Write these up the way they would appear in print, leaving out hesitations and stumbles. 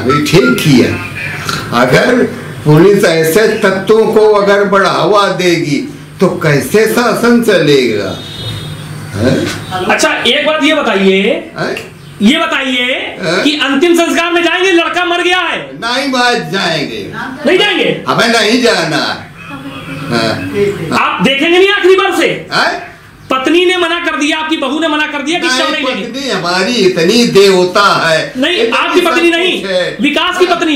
भी ठीक किया। अगर पुलिस ऐसे तत्वों को अगर बढ़ावा देगी तो कैसे शासन चलेगा? अच्छा एक बात ये बताइए कि अंतिम संस्कार में जाएंगे? लड़का मर गया है। नहीं बात जाएंगे। नहीं जाएंगे? हमें नहीं जाना। आप देखेंगे नहीं आखिरी बार से? पत्नी ने मना कर दिया, आपकी बहू ने मना कर दिया कि शव नहीं लेंगे। पत्नी हमारी इतनी देवता है। नहीं, आपकी पत्नी नहीं,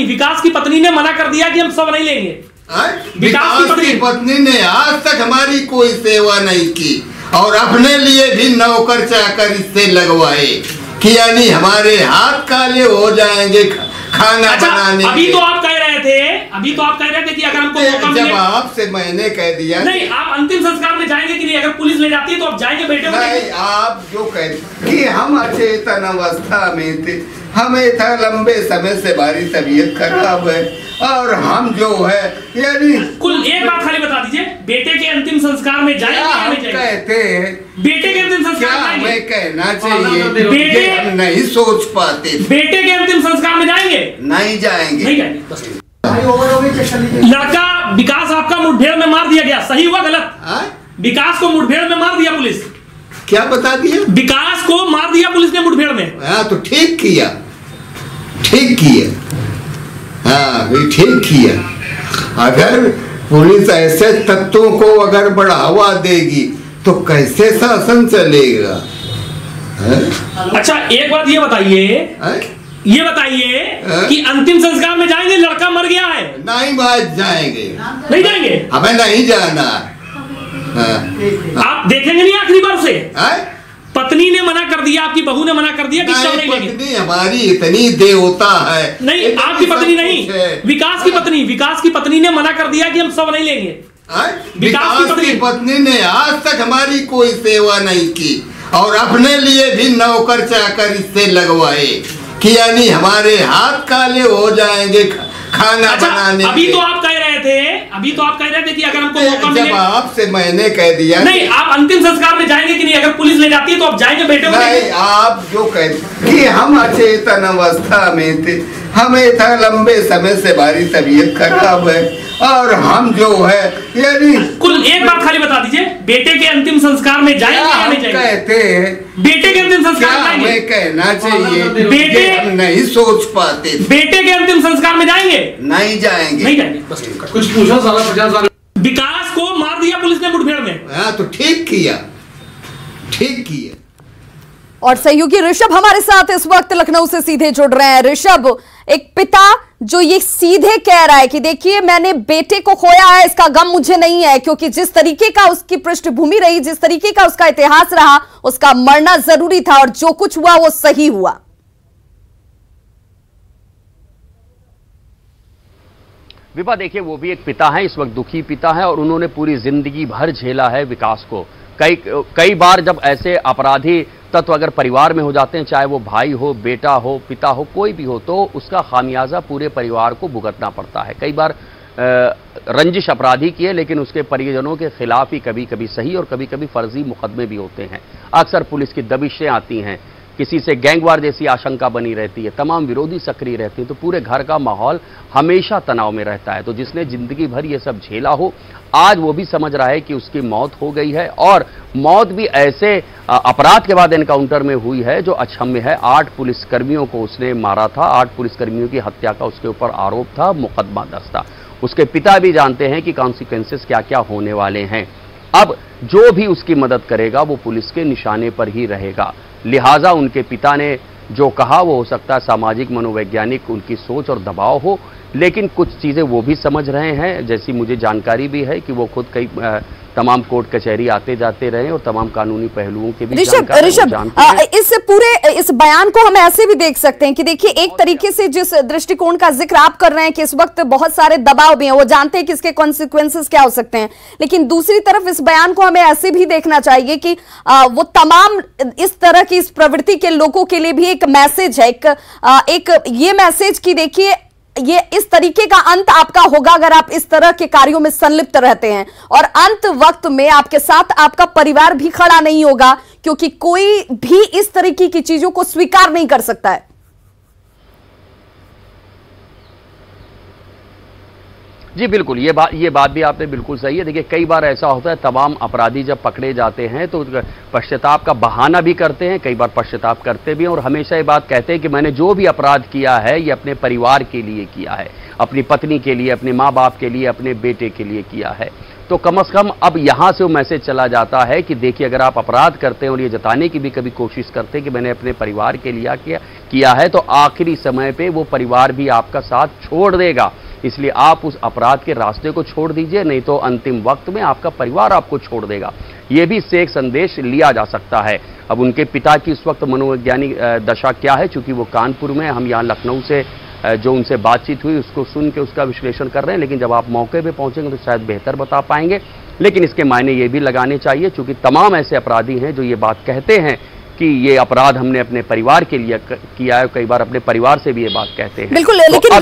विकास की पत्नी ने मना कर दिया कि हम शव नहीं लेंगे। विकास की पत्नी ने आज तक हमारी कोई सेवा नहीं की और अपने लिए भी नौकर चाकर इससे लगवाए कि यानी हमारे हाथ काले हो जाएंगे खाना बनाने। अभी तो आप कह रहे थे कि अगर हमको मौका मिले। जब आपसे मैंने कह दिया नहीं, आप अंतिम संस्कार में जाएंगे कि नहीं? अगर पुलिस ले जाती है तो आप जाएंगे बेटे? नहीं, आप जो कहते कि हम अचेतन अवस्था में थे, हमें था लंबे समय से हमारी तबीयत खराब है और हम जो है यानी कुल एक बात खाली बता दीजिए, बेटे के अंतिम संस्कार में जाएंगे या नहीं जाएंगे? कहते हैं बेटे के अंतिम संस्कार में हमें कहना चाहिए, बेटे हम नहीं सोच पाते। बेटे के अंतिम संस्कार में जाएंगे? नहीं जाएंगे। नहीं जाएंगे। लड़का विकास आपका मुठभेड़ में मार दिया गया, सही हुआ गलत? विकास को मुठभेड़ में मार दिया पुलिस। क्या बता दिया? विकास को मार दिया पुलिस ने मुठभेड़ में। हाँ तो ठीक किया। हाँ भी ठीक किया। अगर पुलिस ऐसे तत्वों को अगर बढ़ावा देगी तो कैसे शासन चलेगा? अच्छा एक बात ये बताइए कि अंतिम संस्कार में जाएंगे? लड़का मर गया है। नहीं बात जाएंगे। नहीं जाएंगे? हमें नहीं जाना। आप देखेंगे नहीं आखिरी बार से? पत्नी ने मना कर दिया, आपकी बहू ने मना कर दिया कि शव नहीं लेंगे। पत्नी हमारी इतनी देवता है। नहीं, आपकी पत्नी नहीं, विकास की पत्नी ने मना कर दिया कि हम शव नहीं लेंगे। विकास की पत्नी ने आज तक हमारी कोई सेवा नहीं की और अपने लिए भी नौकर चाकर इससे लगवाए कि यानी हमारे हाथ काले हो जाएंगे खाना बनाने। अभी तो आप कह रहे थे कि अगर हमको मौका मिले। जब आपसे मैंने कह दिया नहीं, आप अंतिम संस्कार में जाएंगे कि नहीं? अगर पुलिस ले जाती है तो आप जाएंगे बेटे? नहीं, आप जो कहते कि हम अचेतन अवस्था में थे, हमें था लंबे समय से हमारी तबीयत खराब है और हम जो है यानी कुल एक बात खाली बता दीजिए, बेटे के अंतिम संस्कार में जाएंगे या नहीं जाएंगे? कहते हैं बेटे के अंतिम संस्कार में हमें कहना चाहिए, बेटे हम नहीं सोच पाते। बेटे के अंतिम संस्कार में जाएंगे? नहीं जाएंगे। नहीं जाएंगे। कुछ पूछा? 50,000 विकास को मार दिया पुलिस ने मुठभेड़ में। हाँ तो ठीक किया। और सहयोगी ऋषभ हमारे साथ इस वक्त लखनऊ से सीधे जुड़ रहे हैं। ऋषभ, एक पिता जो ये सीधे कह रहा है कि देखिए मैंने बेटे को खोया है, इसका गम मुझे नहीं है, क्योंकि जिस तरीके का उसकी पृष्ठभूमि रही, जिस तरीके का उसका इतिहास रहा, उसका मरना जरूरी था और जो कुछ हुआ वो सही हुआ। विभा देखिए, वो भी एक पिता है, इस वक्त दुखी पिता है और उन्होंने पूरी जिंदगी भर झेला है विकास को। कई बार जब ऐसे अपराधी तत्व अगर परिवार में हो जाते हैं, चाहे वो भाई हो, बेटा हो, पिता हो, कोई भी हो, तो उसका खामियाजा पूरे परिवार को भुगतना पड़ता है। कई बार रंजिश अपराधी की है, लेकिन उसके परिजनों के खिलाफ ही कभी कभी सही और कभी कभी फर्जी मुकदमे भी होते हैं। अक्सर पुलिस की दबिशें आती हैं, किसी से गैंगवार जैसी आशंका बनी रहती है, तमाम विरोधी सक्रिय रहते हैं, तो पूरे घर का माहौल हमेशा तनाव में रहता है। तो जिसने जिंदगी भर ये सब झेला हो, आज वो भी समझ रहा है कि उसकी मौत हो गई है और मौत भी ऐसे अपराध के बाद एनकाउंटर में हुई है जो अक्षम्य है। 8 पुलिसकर्मियों को उसने मारा था, 8 पुलिसकर्मियों की हत्या का उसके ऊपर आरोप था, मुकदमा दर्ज था। उसके पिता भी जानते हैं कि कॉन्सिक्वेंसेस क्या क्या होने वाले हैं। अब जो भी उसकी मदद करेगा वो पुलिस के निशाने पर ही रहेगा। लिहाजा उनके पिता ने जो कहा वो हो सकता है सामाजिक मनोवैज्ञानिक उनकी सोच और दबाव हो, लेकिन कुछ चीज़ें वो भी समझ रहे हैं। जैसी मुझे जानकारी भी है कि वो खुद कई तमाम कोर्ट कचहरी आते जाते रहे और तमाम कानूनी पहलुओं के भी ऋषभ इस बयान को हम ऐसे भी देख सकते हैं कि देखिए एक तरीके से जिस दृष्टिकोण का जिक्र आप कर रहे हैं कि इस वक्त बहुत सारे दबाव भी हैं, वो जानते हैं कि इसके कॉन्सिक्वेंसेस क्या हो सकते हैं, लेकिन दूसरी तरफ इस बयान को हमें ऐसे भी देखना चाहिए कि वो तमाम इस तरह की इस प्रवृत्ति के लोगों के लिए भी एक मैसेज है, एक ये मैसेज की देखिए ये इस तरीके का अंत आपका होगा अगर आप इस तरह के कार्यों में संलिप्त रहते हैं, और अंत वक्त में आपके साथ आपका परिवार भी खड़ा नहीं होगा, क्योंकि कोई भी इस तरीके की चीजों को स्वीकार नहीं कर सकता है। जी बिल्कुल, ये बात भी आपने बिल्कुल सही है। देखिए कई बार ऐसा होता है, तमाम अपराधी जब पकड़े जाते हैं तो पश्चाताप का बहाना भी करते हैं, कई बार पश्चाताप करते भी हैं, और हमेशा ये बात कहते हैं कि मैंने जो भी अपराध किया है ये अपने परिवार के लिए किया है, अपनी पत्नी के लिए, अपने माँ बाप के लिए, अपने बेटे के लिए किया है। तो कम से कम अब यहाँ से वो मैसेज चला जाता है कि देखिए अगर आप अपराध करते हैं और ये जताने की भी कभी कोशिश करते हैं कि मैंने अपने परिवार के लिए किया है, तो आखिरी समय पे वो परिवार भी आपका साथ छोड़ देगा। इसलिए आप उस अपराध के रास्ते को छोड़ दीजिए, नहीं तो अंतिम वक्त में आपका परिवार आपको छोड़ देगा। ये भी इससे एक संदेश लिया जा सकता है। अब उनके पिता की इस वक्त मनोवैज्ञानिक दशा क्या है, चूंकि वो कानपुर में, हम यहाँ लखनऊ से जो उनसे बातचीत हुई उसको सुन के उसका विश्लेषण कर रहे हैं, लेकिन जब आप मौके पे पहुंचेंगे तो शायद बेहतर बता पाएंगे। लेकिन इसके मायने ये भी लगाने चाहिए, चूंकि तमाम ऐसे अपराधी हैं जो ये बात कहते हैं कि ये अपराध हमने अपने परिवार के लिए किया है, कई बार अपने परिवार से भी ये बात कहते हैं। बिल्कुल, लेकिन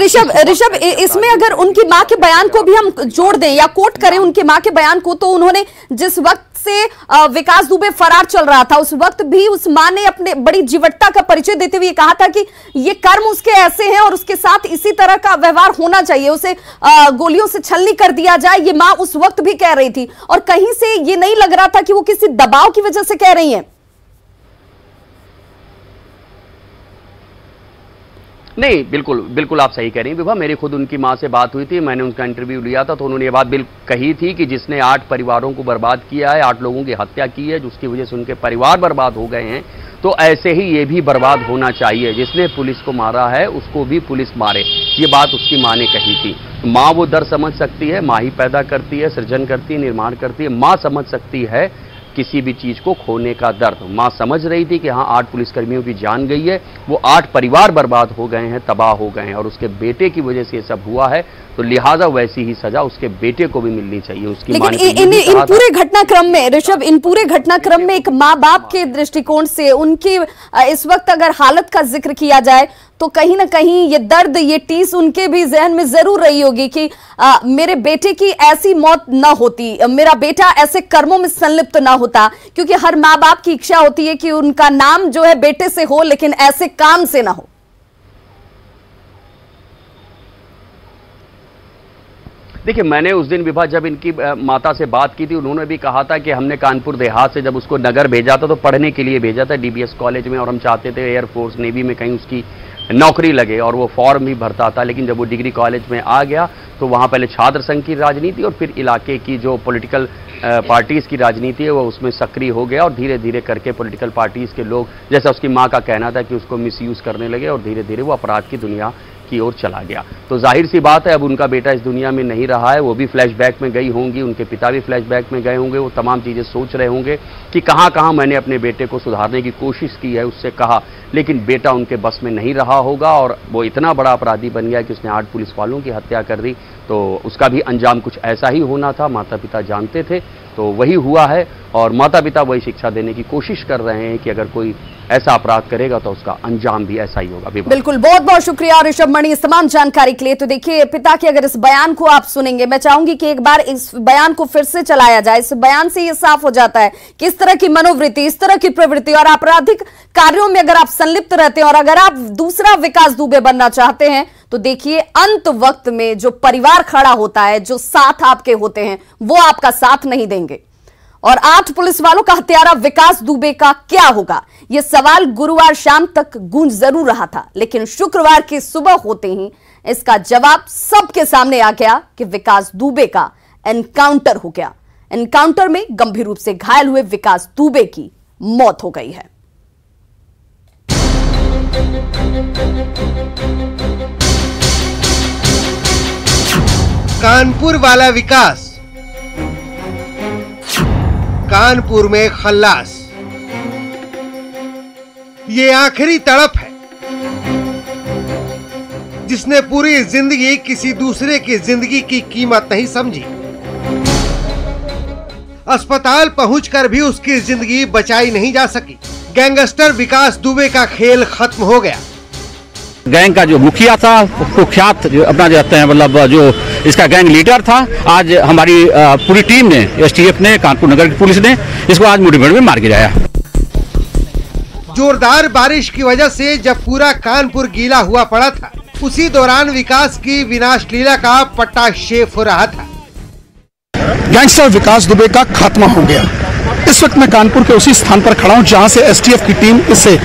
ऋषभ इसमें अगर उनकी मां के बयान को भी हम जोड़ दें या कोट करें उनकी मां के बयान को, तो उन्होंने जिस वक्त से विकास दुबे फरार चल रहा था उस वक्त भी उस मां ने अपने बड़ी जीवटता का परिचय देते हुए कहा था कि ये कर्म उसके ऐसे हैं और उसके साथ इसी तरह का व्यवहार होना चाहिए, उसे गोलियों से छलनी कर दिया जाए। ये मां उस वक्त भी कह रही थी और कहीं से ये नहीं लग रहा था कि वो किसी दबाव की वजह से कह रही हैं। नहीं, बिल्कुल आप सही कह रही हैं विभा। मेरी खुद उनकी मां से बात हुई थी, मैंने उनका इंटरव्यू लिया था, तो उन्होंने ये बात कही थी कि जिसने 8 परिवारों को बर्बाद किया है, 8 लोगों की हत्या की है, जिसकी वजह से उनके परिवार बर्बाद हो गए हैं, तो ऐसे ही ये भी बर्बाद होना चाहिए। जिसने पुलिस को मारा है उसको भी पुलिस मारे, ये बात उसकी मां ने कही थी। माँ वो दर्द समझ सकती है, माँ ही पैदा करती है, सृजन करती है, निर्माण करती है। माँ समझ सकती है किसी भी चीज को खोने का दर्द। मां समझ रही थी कि हाँ 8 पुलिसकर्मियों की जान गई है, वो 8 परिवार बर्बाद हो गए हैं, तबाह हो गए हैं, और उसके बेटे की वजह से ये सब हुआ है, तो लिहाजा वैसी ही सजा उसके बेटे को भी मिलनी चाहिए। उसकी लेकिन इन पूरे घटनाक्रम में ऋषभ, इन पूरे घटनाक्रम में एक माँ बाप के दृष्टिकोण से उनकी इस वक्त अगर हालत का जिक्र किया जाए तो कहीं ना कहीं ये दर्द, ये टीस उनके भी जहन में जरूर रही होगी कि मेरे बेटे की ऐसी मौत ना होती, मेरा बेटा ऐसे कर्मों में संलिप्त ना होता, क्योंकि हर माँ बाप की इच्छा होती है कि उनका नाम जो है बेटे से हो, लेकिन ऐसे काम से ना हो। देखिए मैंने उस दिन विभा जब इनकी माता से बात की थी, उन्होंने भी कहा था कि हमने कानपुर देहात से जब उसको नगर भेजा था तो पढ़ने के लिए भेजा था डीबीएस कॉलेज में, और हम चाहते थे एयरफोर्स नेवी में कहीं उसकी नौकरी लगे, और वो फॉर्म भी भरता था। लेकिन जब वो डिग्री कॉलेज में आ गया तो वहाँ पहले छात्र संघ की राजनीति और फिर इलाके की जो पॉलिटिकल पार्टीज की राजनीति है वो उसमें सक्रिय हो गया, और धीरे धीरे करके पॉलिटिकल पार्टीज के लोग, जैसा उसकी माँ का कहना था कि उसको मिसयूज करने लगे, और धीरे धीरे वो अपराध की दुनिया की ओर चला गया। तो जाहिर सी बात है अब उनका बेटा इस दुनिया में नहीं रहा है, वो भी फ्लैशबैक में गई होंगी, उनके पिता भी फ्लैशबैक में गए होंगे, वो तमाम चीज़ें सोच रहे होंगे कि कहाँ कहाँ मैंने अपने बेटे को सुधारने की कोशिश की है, उससे कहा, लेकिन बेटा उनके बस में नहीं रहा होगा, और वो इतना बड़ा अपराधी बन गया कि उसने 8 पुलिस वालों की हत्या कर दी। तो उसका भी अंजाम कुछ ऐसा ही होना था, माता पिता जानते थे, तो वही हुआ है, और माता पिता वही शिक्षा देने की कोशिश कर रहे हैं कि अगर कोई ऐसा अपराध करेगा तो उसका अंजाम भी ऐसा ही होगा। बिल्कुल, बहुत बहुत शुक्रिया ऋषभ मणि इस तमाम जानकारी के लिए। तो देखिए पिता के अगर इस बयान को आप सुनेंगे, मैं चाहूंगी कि एक बार इस बयान को फिर से चलाया जाए। इस बयान से ये साफ हो जाता है कि इस तरह की मनोवृत्ति, इस तरह की प्रवृत्ति और आपराधिक कार्यों में अगर आप संलिप्त रहते हैं और अगर आप दूसरा विकास दुबे बनना चाहते हैं, तो देखिए अंत वक्त में जो परिवार खड़ा होता है, जो साथ आपके होते हैं, वो आपका साथ नहीं देंगे। और 8 पुलिस वालों का हत्यारा विकास दुबे का क्या होगा, यह सवाल गुरुवार शाम तक गूंज जरूर रहा था, लेकिन शुक्रवार की सुबह होते ही इसका जवाब सबके सामने आ गया कि विकास दुबे का एनकाउंटर हो गया। एनकाउंटर में गंभीर रूप से घायल हुए विकास दुबे की मौत हो गई है। कानपुर वाला विकास कानपुर में खल्लास, ये आखिरी तड़प है जिसने पूरी जिंदगी किसी दूसरे की जिंदगी की कीमत नहीं समझी। अस्पताल पहुंचकर भी उसकी जिंदगी बचाई नहीं जा सकी। गैंगस्टर विकास दुबे का खेल खत्म हो गया। गैंग का जो मुखिया था, कुख्यात अपना जाते हैं, मतलब जो इसका गैंग लीडर था, आज हमारी पूरी टीम ने, एसटीएफ ने, कानपुर नगर की पुलिस ने इसको आज मुठभेड़ में मार गिराया। जोरदार बारिश की वजह से जब पूरा कानपुर गीला हुआ पड़ा था, उसी दौरान विकास की विनाश लीला का पट्टाक्षेप हो रहा था। गैंगस्टर विकास दुबे का खात्मा हो गया। इस वक्त मैं कानपुर के उसी स्थान पर खड़ा हूं जहां से एसटीएफ की टीम इसे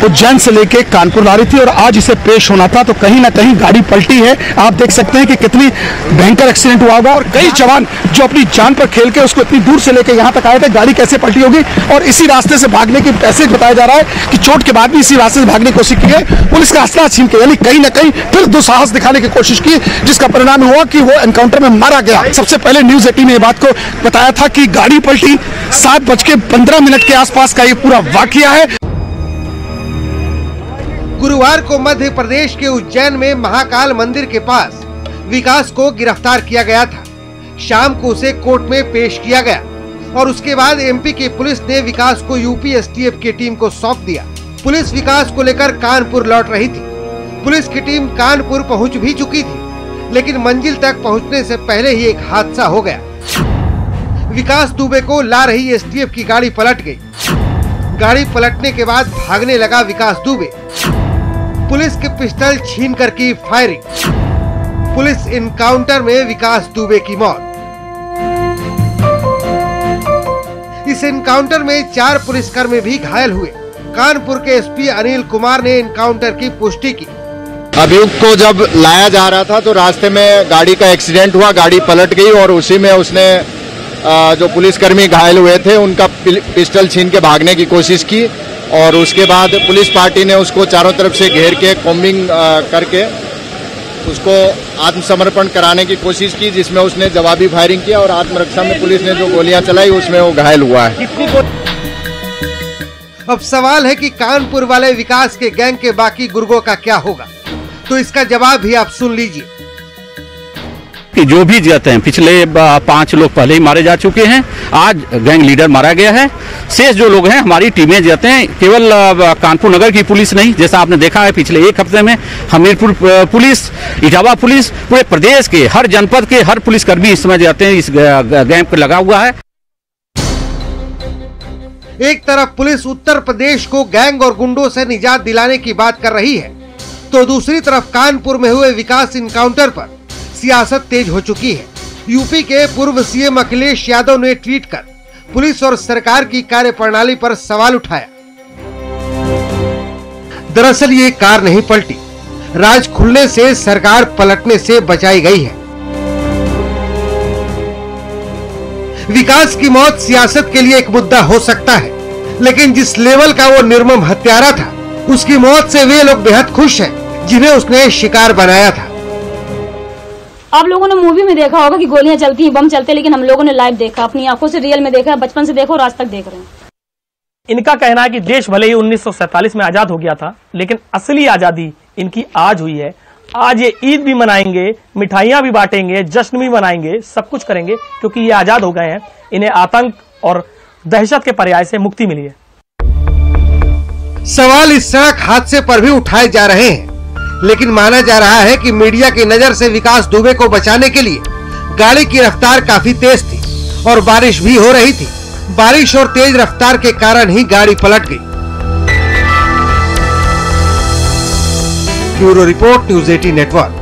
उज्जैन से लेके कानपुर ला रही थी और आज इसे पेश होना था, तो कहीं ना कहीं गाड़ी पलटी है। आप देख सकते हैं कि कितनी भयंकर एक्सीडेंट हुआ होगा और कई जवान जो अपनी जान पर खेल के उसको इतनी दूर से लेके यहां तक आए थे, गाड़ी कैसे पलटी होगी और इसी रास्ते से भागने की ऐसे बताया जा रहा है कि चोट के बाद भी इसी रास्ते से भागने की कोशिश की है। पुलिस का असला छीन के यानी कहीं ना कहीं फिर दुस्साहस दिखाने की कोशिश की, जिसका परिणाम हुआ कि वो एनकाउंटर में मारा गया। सबसे पहले न्यूज 18 ने बात को बताया था कि गाड़ी पलटी 7:15 के आसपास का ये पूरा वाकया है। गुरुवार को मध्य प्रदेश के उज्जैन में महाकाल मंदिर के पास विकास को गिरफ्तार किया गया था। शाम को उसे कोर्ट में पेश किया गया और उसके बाद एमपी की पुलिस ने विकास को यूपी एसटीएफ की टीम को सौंप दिया। पुलिस विकास को लेकर कानपुर लौट रही थी। पुलिस की टीम कानपुर पहुंच भी चुकी थी, लेकिन मंजिल तक पहुंचने से पहले ही एक हादसा हो गया। विकास दुबे को ला रही एसटीएफ की गाड़ी पलट गई। गाड़ी पलटने के बाद भागने लगा विकास दुबे। पुलिस के पिस्टल छीनकर की फायरिंग। पुलिस इनकाउंटर में विकास दुबे की मौत। इस इनकाउंटर में 4 पुलिसकर्मी भी घायल हुए। कानपुर के एसपी अनिल कुमार ने इनकाउंटर की पुष्टि की। अभियुक्त को जब लाया जा रहा था तो रास्ते में गाड़ी का एक्सीडेंट हुआ, गाड़ी पलट गई और उसी में उसने जो पुलिसकर्मी घायल हुए थे उनका पिस्टल छीन के भागने की कोशिश की और उसके बाद पुलिस पार्टी ने उसको चारों तरफ से घेर के कॉम्बिंग करके उसको आत्मसमर्पण कराने की कोशिश की, जिसमें उसने जवाबी फायरिंग किया और आत्मरक्षा में पुलिस ने जो गोलियां चलाई उसमें वो घायल हुआ है। अब सवाल है कि कानपुर वाले विकास के गैंग के बाकी गुर्गों का क्या होगा, तो इसका जवाब भी आप सुन लीजिए। कि जो भी जाते हैं, पिछले 5 लोग पहले ही मारे जा चुके हैं, आज गैंग लीडर मारा गया है। शेष जो लोग हैं हमारी टीमें जाते हैं, केवल कानपुर नगर की पुलिस नहीं, जैसा आपने देखा है पिछले 1 हफ्ते में हमीरपुर पुलिस, इटावा पुलिस, पूरे प्रदेश के हर जनपद के हर पुलिसकर्मी इस समय जाते हैं, इस गैंग पर लगा हुआ है। एक तरफ पुलिस उत्तर प्रदेश को गैंग और गुंडों से निजात दिलाने की बात कर रही है, तो दूसरी तरफ कानपुर में हुए विकास इनकाउंटर पर सियासत तेज हो चुकी है। यूपी के पूर्व सीएम अखिलेश यादव ने ट्वीट कर पुलिस और सरकार की कार्यप्रणाली पर सवाल उठाया। दरअसल ये कार नहीं पलटी, राज खुलने से सरकार पलटने से बचाई गई है। विकास की मौत सियासत के लिए एक मुद्दा हो सकता है, लेकिन जिस लेवल का वो निर्मम हत्यारा था, उसकी मौत से वे लोग बेहद खुश हैं जिन्हें उसने शिकार बनाया था। आप लोगों ने मूवी में देखा होगा कि गोलियां चलती हैं, बम चलते हैं, लेकिन हम लोगों ने लाइव देखा, अपनी आंखों से रियल में देखा, बचपन से देखो और आज तक देख रहे हैं। इनका कहना है कि देश भले ही 1947 में आजाद हो गया था, लेकिन असली आजादी इनकी आज हुई है। आज ये ईद भी मनाएंगे, मिठाइयां भी बांटेंगे, जश्न भी मनाएंगे, सब कुछ करेंगे, क्योंकि ये आजाद हो गए हैं। इन्हें आतंक और दहशत के पर्याय से मुक्ति मिली है। सवाल इस सड़क हादसे पर भी उठाए जा रहे हैं, लेकिन माना जा रहा है कि मीडिया की नजर से विकास दुबे को बचाने के लिए गाड़ी की रफ्तार काफी तेज थी और बारिश भी हो रही थी। बारिश और तेज रफ्तार के कारण ही गाड़ी पलट गई। Bureau report, news 18 network.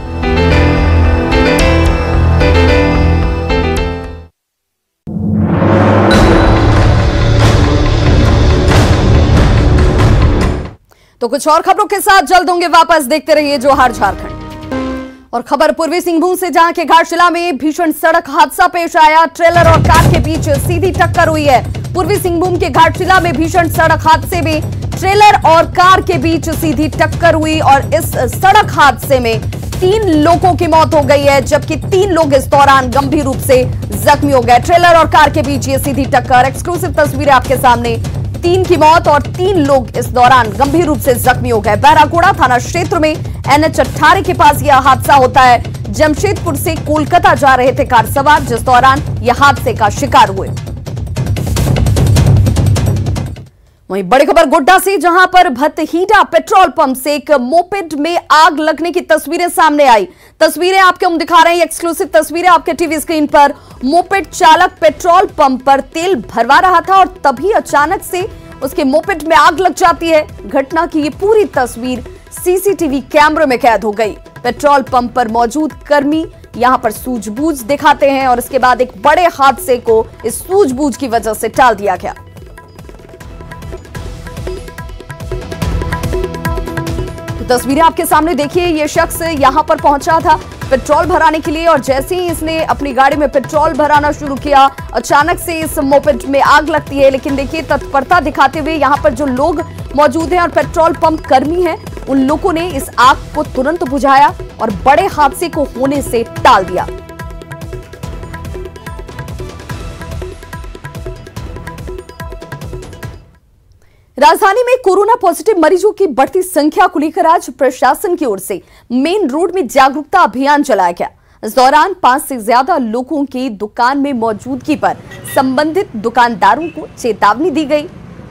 तो कुछ और खबरों के साथ जल्द होंगे वापस, देखते रहिए जोहार झारखंड। और खबर पूर्वी सिंहभूम से, जहां के घाटशिला में भीषण सड़क हादसा पेश आया। ट्रेलर और कार के बीच सीधी टक्कर हुई है। पूर्वी सिंहभूम के घाटशिला में भीषण सड़क हादसे में ट्रेलर और कार के बीच सीधी टक्कर हुई और इस सड़क हादसे में 3 लोगों की मौत हो गई है, जबकि 3 लोग इस दौरान गंभीर रूप से जख्मी हो गए। ट्रेलर और कार के बीच ये सीधी टक्कर, एक्सक्लूसिव तस्वीरें आपके सामने। 3 की मौत और 3 लोग इस दौरान गंभीर रूप से जख्मी हो गए। बहरागोड़ा थाना क्षेत्र में NH 18 के पास यह हादसा होता है। जमशेदपुर से कोलकाता जा रहे थे कार सवार, जिस दौरान यह हादसे का शिकार हुए। वहीं बड़ी खबर गोड्डा से, जहां पर भतहीडा पेट्रोल पंप से एक मोपेड में आग लगने की तस्वीरें सामने आई। तस्वीरें आपके हम दिखा रहे हैं, एक्सक्लूसिव तस्वीरें आपके टीवी स्क्रीन पर। मोपेड चालक पेट्रोल पंप पर तेल भरवा रहा था और तभी अचानक से उसके मोपेड में आग लग जाती है। घटना की ये पूरी तस्वीर सीसीटीवी कैमरे में कैद हो गई। पेट्रोल पंप पर मौजूद कर्मी यहां पर सूझबूझ दिखाते हैं और इसके बाद एक बड़े हादसे को इस सूझबूझ की वजह से टाल दिया गया। तो तस्वीरें आपके सामने देखिए, ये शख्स यहां पर पहुंचा था पेट्रोल भराने के लिए और जैसे ही इसने अपनी गाड़ी में पेट्रोल भराना शुरू किया, अचानक से इस मोपेड में आग लगती है। लेकिन देखिए तत्परता दिखाते हुए यहां पर जो लोग मौजूद हैं और पेट्रोल पंप कर्मी हैं, उन लोगों ने इस आग को तुरंत बुझाया और बड़े हादसे को होने से टाल दिया। राजधानी में कोरोना पॉजिटिव मरीजों की बढ़ती संख्या को लेकर आज प्रशासन की ओर से मेन रोड में जागरूकता अभियान चलाया गया। इस दौरान 5 से ज्यादा लोगों की दुकान में मौजूदगी पर संबंधित दुकानदारों को चेतावनी दी गई।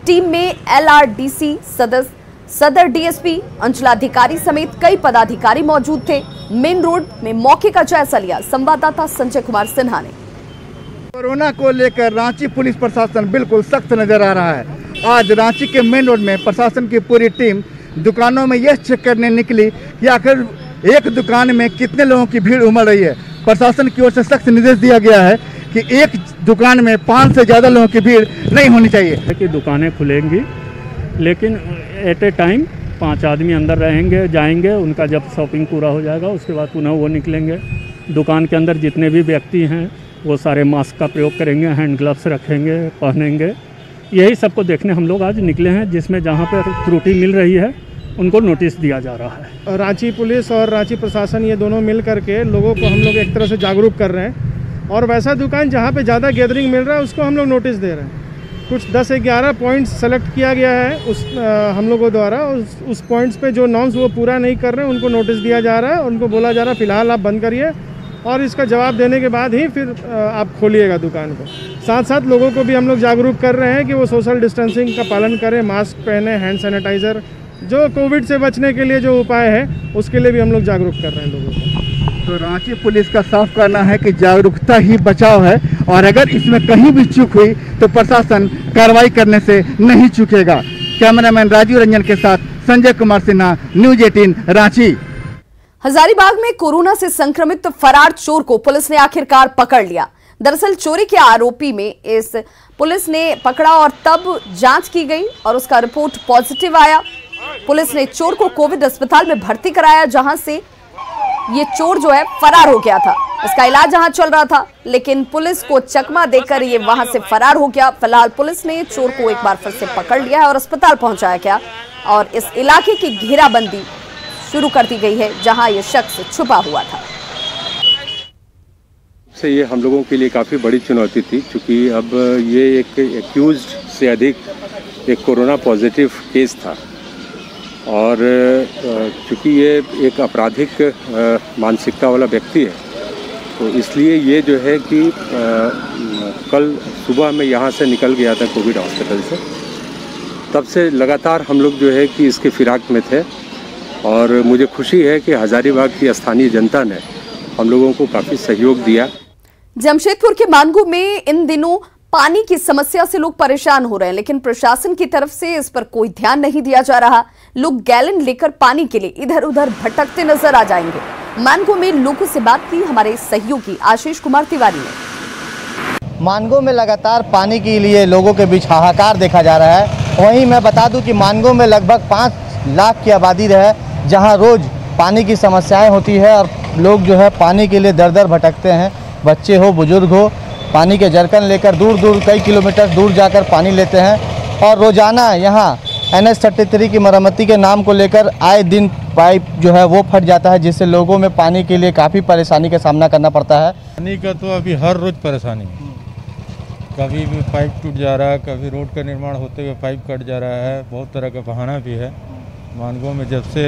टीम में LRDC सदस्य, सदर DSP, अंचलाधिकारी समेत कई पदाधिकारी मौजूद थे। मेन रोड में मौके का जायजा लिया संवाददाता संजय कुमार सिन्हा ने। कोरोना को लेकर रांची पुलिस प्रशासन बिल्कुल सख्त नजर आ रहा है। आज रांची के मेन रोड में प्रशासन की पूरी टीम दुकानों में यह चेक करने निकली कि आखिर एक दुकान में कितने लोगों की भीड़ उमड़ रही है। प्रशासन की ओर से सख्त निर्देश दिया गया है कि एक दुकान में 5 से ज़्यादा लोगों की भीड़ नहीं होनी चाहिए। कि दुकानें खुलेंगी लेकिन एट ए टाइम 5 आदमी अंदर रहेंगे, जाएंगे, उनका जब शॉपिंग पूरा हो जाएगा उसके बाद पुनः वो निकलेंगे। दुकान के अंदर जितने भी व्यक्ति हैं वो सारे मास्क का प्रयोग करेंगे, हैंड ग्लव्स रखेंगे, पहनेंगे। यही सबको देखने हम लोग आज निकले हैं, जिसमें जहाँ पर त्रुटि मिल रही है उनको नोटिस दिया जा रहा है। रांची पुलिस और रांची प्रशासन ये दोनों मिल करके लोगों को हम लोग एक तरह से जागरूक कर रहे हैं और वैसा दुकान जहाँ पे ज़्यादा गैदरिंग मिल रहा है उसको हम लोग नोटिस दे रहे हैं। कुछ 10 से 11 पॉइंट्स सेलेक्ट किया गया है हम लोगों द्वारा। उस पॉइंट्स पे जो नॉर्म्स वो पूरा नहीं कर रहे हैं उनको नोटिस दिया जा रहा है, उनको बोला जा रहा है फिलहाल आप बंद करिए और इसका जवाब देने के बाद ही फिर आप खोलिएगा दुकान को। साथ साथ लोगों को भी हम लोग जागरूक कर रहे हैं कि वो सोशल डिस्टेंसिंग का पालन करें, मास्क पहने, हैंड सैनिटाइज़र, जो कोविड से बचने के लिए जो उपाय है उसके लिए भी हम लोग जागरूक कर रहे हैं लोगों को। तो रांची पुलिस का साफ कहना है कि जागरूकता ही बचाव है और अगर इसमें कहीं भी चूक हुई तो प्रशासन कार्रवाई करने से नहीं चूकेगा। कैमरामैन राजीव रंजन के साथ संजय कुमार सिन्हा, न्यूज़ 18 रांची। हजारीबाग में कोरोना से संक्रमित फरार चोर को पुलिस ने आखिरकार पकड़ लिया। दरअसल चोरी के आरोपी में इस पुलिस ने पकड़ा और तब जांच की गई और उसका रिपोर्ट पॉजिटिव आया। पुलिस ने चोर को कोविड अस्पताल में भर्ती कराया, जहां से ये चोर जो है फरार हो गया था। इसका इलाज जहां चल रहा था, लेकिन पुलिस को चकमा देकर ये वहां से फरार हो गया। फिलहाल पुलिस ने चोर को एक बार फिर से पकड़ लिया है और अस्पताल पहुंचाया गया और इस इलाके की घेराबंदी शुरू कर दी गई है जहां ये शख्स छुपा हुआ था। से ये हम लोगों के लिए काफ़ी बड़ी चुनौती थी, क्योंकि अब ये एक एक्यूज्ड से अधिक एक कोरोना पॉजिटिव केस था और चूँकि ये एक आपराधिक मानसिकता वाला व्यक्ति है, तो इसलिए ये जो है कि कल सुबह में यहाँ से निकल गया था कोविड हॉस्पिटल से। तब से लगातार हम लोग जो है कि इसके फिराक में थे और मुझे खुशी है कि हजारीबाग की स्थानीय जनता ने हम लोगों को काफ़ी सहयोग दिया। जमशेदपुर के मानगो में इन दिनों पानी की समस्या से लोग परेशान हो रहे हैं, लेकिन प्रशासन की तरफ से इस पर कोई ध्यान नहीं दिया जा रहा। लोग गैलन लेकर पानी के लिए इधर उधर भटकते नजर आ जाएंगे। मानगो में लोगों से बात की हमारे सहयोगी आशीष कुमार तिवारी ने। मानगो में लगातार पानी के लिए लोगों के बीच हाहाकार देखा जा रहा है। वहीं मैं बता दूं कि मानगो में लगभग 5 लाख की आबादी है, जहां रोज पानी की समस्याएं होती है और लोग जो है पानी के लिए दर दर भटकते हैं। बच्चे हो, बुजुर्ग हो, पानी के जरकन लेकर दूर दूर कई किलोमीटर दूर जाकर पानी लेते हैं और रोजाना यहाँ NH 33 की मरम्मती के नाम को लेकर आए दिन पाइप जो है वो फट जाता है, जिससे लोगों में पानी के लिए काफ़ी परेशानी का सामना करना पड़ता है। पानी का तो अभी हर रोज़ परेशानी है, कभी भी पाइप टूट जा रहा है, कभी रोड का निर्माण होते हुए पाइप कट जा रहा है। बहुत तरह का बहाना भी है। मानगो में जब से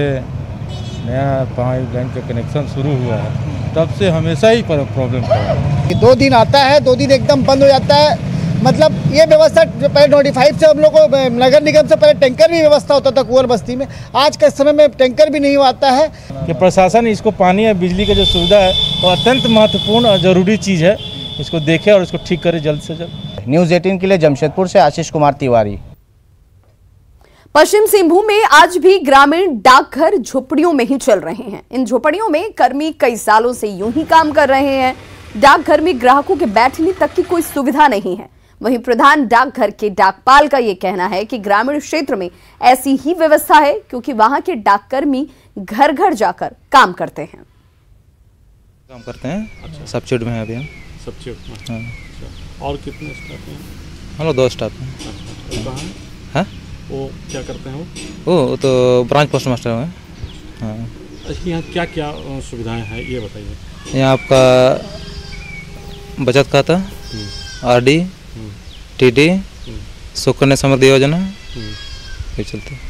नया पाइप लाइन का कनेक्शन शुरू हुआ है तब से हमेशा ही प्रॉब्लम है। 2 दिन आता है, 2 दिन एकदम बंद हो जाता है। मतलब ये व्यवस्था पहले नोटिफाइड से हम लोग को नगर निगम से पहले टैंकर भी व्यवस्था होता था कुंवर बस्ती में, आज के समय में टैंकर भी नहीं आता है। कि प्रशासन इसको पानी या बिजली का जो सुविधा है वो अत्यंत महत्वपूर्ण और ज़रूरी चीज़ है, इसको देखे और इसको ठीक करे जल्द से जल्द। न्यूज़ 18 के लिए जमशेदपुर से आशीष कुमार तिवारी। पश्चिम सिंहभूम में आज भी ग्रामीण डाकघर झोपड़ियों में ही चल रहे हैं। इन झोपड़ियों में कर्मी कई सालों से यूं ही काम कर रहे हैं। डाकघर में ग्राहकों के बैठने तक की कोई सुविधा नहीं है। वहीं प्रधान डाकघर के डाकपाल का यह कहना है कि ग्रामीण क्षेत्र में ऐसी ही व्यवस्था है क्योंकि वहां के डाककर्मी घर घर जाकर काम करते हैं। अच्छा। सब्सिट्यूट में है अभी हम। सब्सिट्यूट में। हाँ। अच्छा। और कितने स्टाफ हैं? हम लोग 2 स्टाफ हैं। अच्छा। कहाँ हैं? हाँ? वो क्या करते हैं वो तो ब्रांच पोस्ट मास्टर हैं। हाँ। अच्छा, यहाँ क्या क्या सुविधाएं हैं ये बताइए। यहाँ आपका बचत खाता, आरडी, टीडी, सुकन्या समृद्धि योजना ये चलते हैं।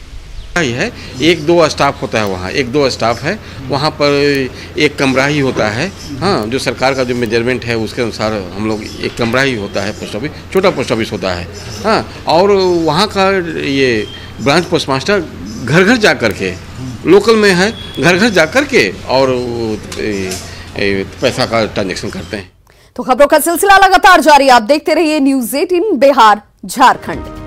ही है। 1-2 स्टाफ होता है वहाँ, 1-2 स्टाफ है वहाँ पर। एक कमरा ही होता है। हाँ, जो सरकार का जो मेजरमेंट है उसके अनुसार हम लोग एक कमरा ही होता है। पोस्ट ऑफिस छोटा पोस्ट ऑफिस होता है। हाँ, और वहाँ का ये ब्रांच पोस्ट मास्टर घर घर जा कर के, लोकल में है, घर घर जा कर के और पैसा का ट्रांजेक्शन करते हैं। तो खबरों का सिलसिला लगातार जारी। आप देखते रहिए न्यूज़ 18 बिहार झारखंड।